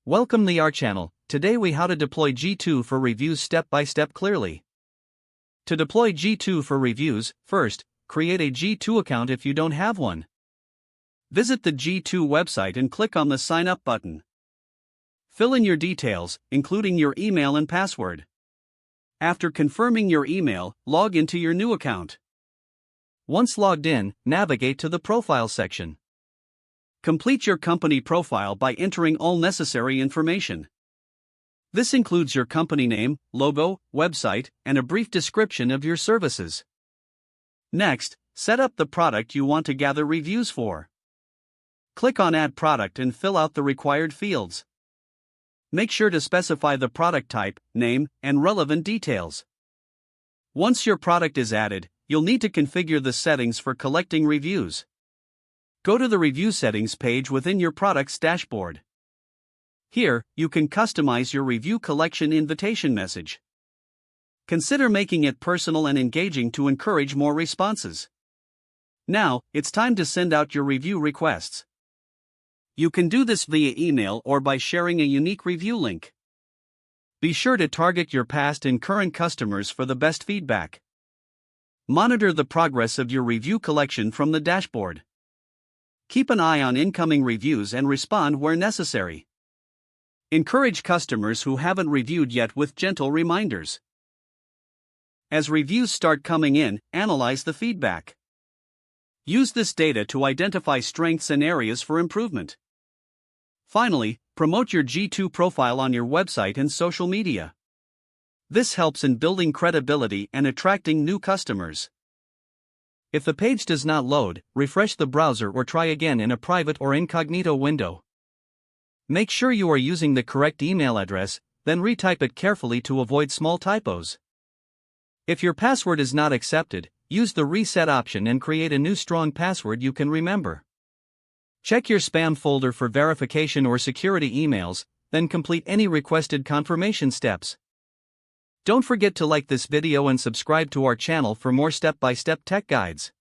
Welcome to our channel. Today we how to deploy G2 for reviews step by step clearly. To deploy G2 for reviews, first, create a G2 account if you don't have one. Visit the G2 website and click on the Sign Up button. Fill in your details, including your email and password. After confirming your email, log into your new account. Once logged in, navigate to the Profile section. Complete your company profile by entering all necessary information. This includes your company name, logo, website, and a brief description of your services. Next, set up the product you want to gather reviews for. Click on Add Product and fill out the required fields. Make sure to specify the product type, name, and relevant details. Once your product is added, you'll need to configure the settings for collecting reviews. Go to the Review Settings page within your product's dashboard. Here, you can customize your review collection invitation message. Consider making it personal and engaging to encourage more responses. Now, it's time to send out your review requests. You can do this via email or by sharing a unique review link. Be sure to target your past and current customers for the best feedback. Monitor the progress of your review collection from the dashboard. Keep an eye on incoming reviews and respond where necessary. Encourage customers who haven't reviewed yet with gentle reminders. As reviews start coming in, analyze the feedback. Use this data to identify strengths and areas for improvement. Finally, promote your G2 profile on your website and social media. This helps in building credibility and attracting new customers. If the page does not load, refresh the browser or try again in a private or incognito window. Make sure you are using the correct email address, then retype it carefully to avoid small typos. If your password is not accepted, use the reset option and create a new strong password you can remember. Check your spam folder for verification or security emails, then complete any requested confirmation steps. Don't forget to like this video and subscribe to our channel for more step-by-step tech guides.